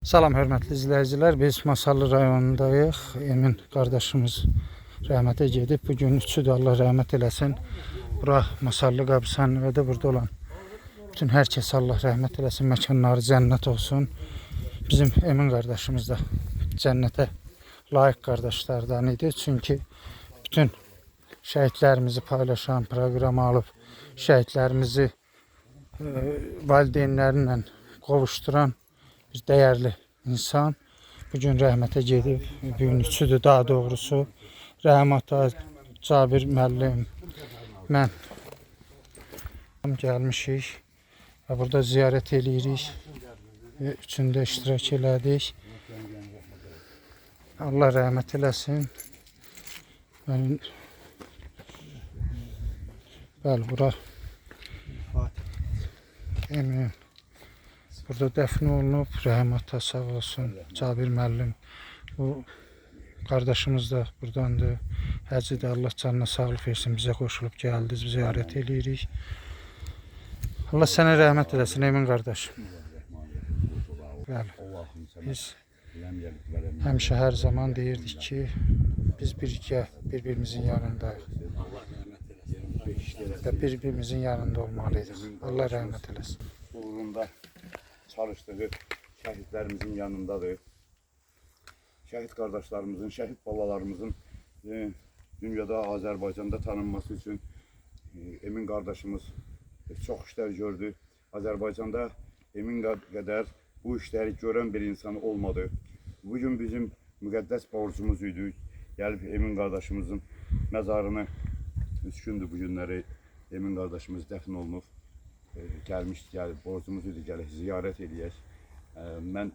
Salam hörmətli izləyicilər. Biz Masallı rayonundayıq. Emin qardaşımız rəhmətə gedib. Bugün üçüdür, Allah rəhmət eləsin. Bura Masallı qəbirstanlıqda burada olan bütün hər kəs Allah rəhmət eləsin. Məkanları cənnət olsun. Bizim Emin qardaşımız da cənnətə layiq qardaşlardan idi. Çünki bütün şəhidlərimizi paylaşan, proqram alıb şəhidlərimizi valideynlərlə qovuşduran bir dəyərli insan. Bugün rəhmətə gedib. Bugün üçüdür daha doğrusu. Rəhəm ata, Cabir müəllim, mən gəlmişik və burada ziyarət eləyirik və üçündə iştirak elədik. Allah rəhmət eləsin. Bəli, bura Emin burada dəfn olunub. Rəhəm ata sağ olsun, Cabir müəllim. Bu qardaşımız da burdandır. Həcci də Allah canına sağlıq versin. Bizə qoşulub gəldiniz, ziyarət eləyirik. Allah sənə rəhmət eləsin Emin qardaş. Bəli. Biz həmişə hər zaman deyirdik ki, biz birgə bir-birimizin yanındayıq. Və bir-birimizin yanında olmalıydıq. Allah rəhmət eləsin. Uğrunda çalıştığı şəhidlərimizin yanındadır. Şəhid qardaşlarımızın, şəhid babalarımızın dünyada, Azərbaycanda tanınması üçün Emin qardaşımız çox işlər gördü. Azərbaycanda Emin qədər bu işləri görən bir insan olmadı. Bugün bizim müqəddəs borcumuz idi. Gəlib Emin qardaşımızın məzarını 3 gündür bu günləri Emin qardaşımız dəfn olunub. Gəlmişdik, borcumuz idi, gələk ziyarət edək. Mən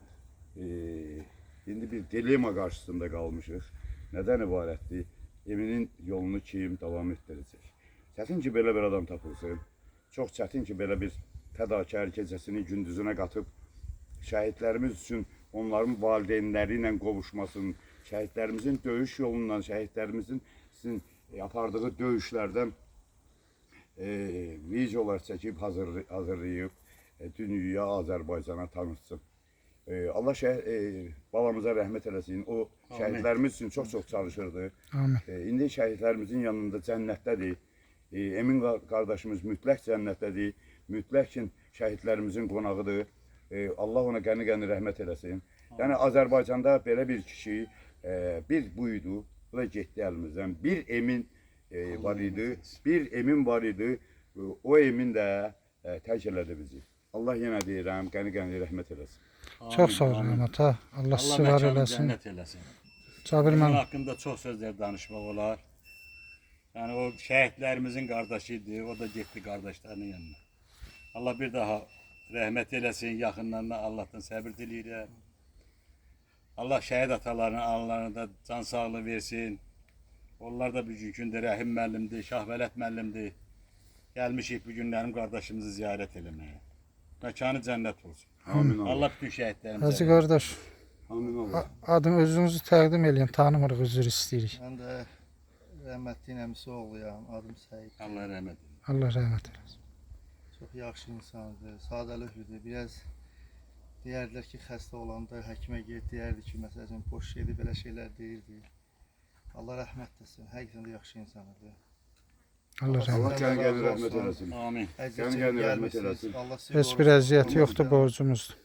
indi bir dilema qarşısında qalmışıq. Nədən ibarətdir? Eminin yolunu kim davam etdirəcək? Çətin ki, belə bir adam tapılsın. Çox çətin ki, belə bir fədakar gecəsini gündüzünə qatıb şəhidlərimiz üçün onların valideynləri ilə qovuşmasın, şəhidlərimizin döyüş yolundan, şəhidlərimizin apardığı döyüşlərdən videolar çəkib hazırlayıb dünyaya, Azərbaycana tanıtsın. Allah balamıza rəhmət eləsin. O şəhidlərimiz üçün çox-çox çalışırdı. İndi şəhidlərimizin yanında cənnətdədir. Emin qardaşımız mütləq cənnətdədir. Mütləq ki, şəhidlərimizin qonağıdır. Allah ona qəni-qəni rəhmət eləsin. Yəni Azərbaycanda belə bir kişi bir buydu. Bu da getdi əlimizdən. Bir Emin var idi, bir Emin var idi, o Emin də tərk elədi bizi. Allah yenə deyirəm, qəni-qəni rəhmət eləsin. Çox sağ olun ata. Allah sizi var eləsin. Cabir Onun müəllim. haqqında çox sözlər danışmaq olar. Yəni o şəhidlərimizin qardaşı idi, o da getdi qardaşlarının yanına. Allah bir daha rəhmət eləsin, yaxınlarına Allahdan səbir diləyirəm. Allah şəhid atalarının anlarına da can sağlığı versin. Onlar da bugünkü gündə Rəhim müəllimdir, Şahvələt müəllimdir. Gəlmişik bu günlərim qardaşımızı ziyarət eləməyə. Məkanı cənnət olsun. Amin. Allah bütün şəhidlərimizə. Hacı qardaş, Amin Allah. adın özünüzü təqdim eləyin. Tanımırıq, üzr istəyirik. Mən də rəhmətli əmisi oğluyam, adım Səid. Allah rəhmət eləsin. Allah rəhmət eləsin. Çox yaxşı insandır, sadəlövhlüdür. Biraz deyərdilər ki, xəstə olanda həkimə get, deyərdi ki, məsələn, boş şeydir, belə şeylər deyirdi. Allah rəhmət etsin, həqiqətən də yaxşı insandır. Allah rəhmət. Allah qəni-qəni rəhmət eləsin. Amin. Qəni-qəni rəhmət eləsin. Allah sizi Heç bir əziyyəti yoxdur, borcumuzdur.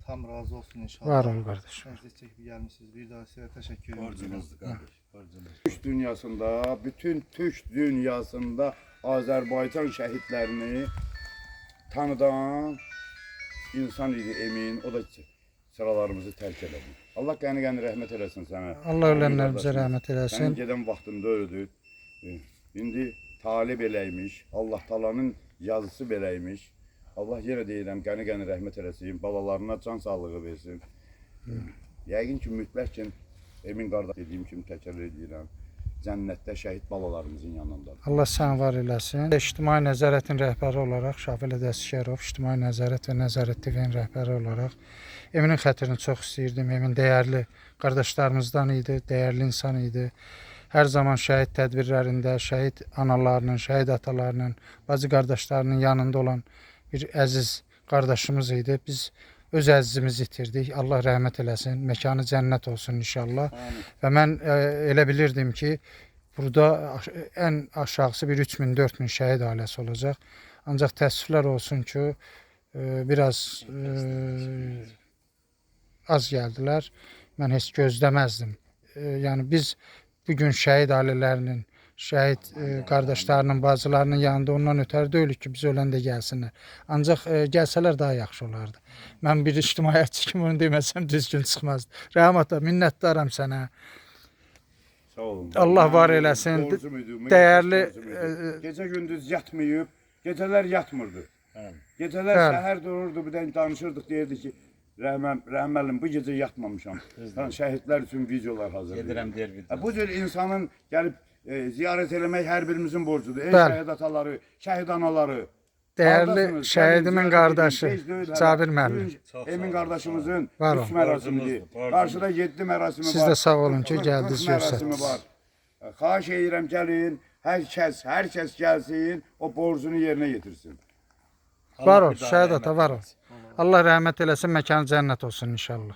tam razı olsun inşallah. Var ol qardaş. Əziyyət çəkib gəlmişsiniz. Bir daha sizə təşəkkür edirəm. Borcumuzdur qardaş. Borcumuz. Türk dünyasında, bütün Türk dünyasında Azərbaycan şəhidlərini tanıdan insan idi Emin. O da sıralarımızı tərk elədi. Allah qəni-qəni rəhmət eləsin sənə. Allah ölənlərimizə rəhmət Sənin eləsin. gedən vaxtında öldü. İndi talib eləymiş. Allah talanın yazısı beləymiş. Allah yenə deyirəm, qəni-qəni rəhmət eləsin. Balalarına can sağlığı versin. Yəqin ki, mütləq ki, Emin qardaş dediyim kimi təkrar edirəm. Cənnətdə şəhid balalarımızın yanındadır. Allah sən var eləsin. İctimai Nəzarətin rəhbəri olaraq Şahvələt Əsgərov, İctimai Nəzarət və Nəzarət TV-nin rəhbəri olaraq Eminin xətrini çox istəyirdim. Emin dəyərli qardaşlarımızdan idi, dəyərli insan idi. Hər zaman şəhid tədbirlərində, şəhid analarının, şəhid atalarının, bacı qardaşlarının yanında olan bir əziz qardaşımız idi. Biz öz əzizimizi itirdik. Allah rəhmət eləsin, məkanı cənnət olsun inşallah. Amin. Və mən elə bilirdim ki, burada ən aşağısı bir 3000-4000 şəhid ailəsi olacaq. Ancaq təəssüflər olsun ki, biraz az gəldilər. Mən heç gözləməzdim. Yəni biz bugün şəhid ailələrinin, şəhid qardaşlarının, bacılarının yanında ondan ötəri deyilik ki, biz öləndə gəlsinlər. Ancaq gəlsələr daha yaxşı olardı. Mən bir ictimaiyyətçi kimi onu deməsəm düzgün çıxmazdı. Rəhəm ata, minnətdaram sənə. Sağ olun. Allah var eləsin. Borcum idi, Dəyərli gecə gündüz yatmayıb, gecələr yatmırdı. Bəli. Gecələr Bəli. səhər dururdu, bir də danışırdıq, deyirdi ki, Rəhməlim bu gecə yatmamışam. Şəhidlər üçün videolar hazırlayır. Gedirəm deyir video. Bu cür insanın gəlib ziyarət eləmək hər birimizin borcudur. Ey Bəli. şəhid ataları, şəhid anaları. dəyərli Hardasınız? şəhidimin Gəlin, qardaşı ziyarət edin. Tez deyil, Cabir hələ. müəllim. Bugün Çox sağ Emin olun, qardaşımızın Var olun. üç mərasimidir. Borcumuzdur. Qarşıda 7 mərasimi var. Siz də sağ olun ki, 40 gəldiniz, mərasimi göstərdiniz. var. Xahiş edirəm gəlin, hər kəs gəlsin, o borcunu yerinə yetirsin. Var ol, bir daha şəhid rəhmət ata, var ol. eləsin. Allah rəhmət eləsin, məkanı cənnət olsun inşallah.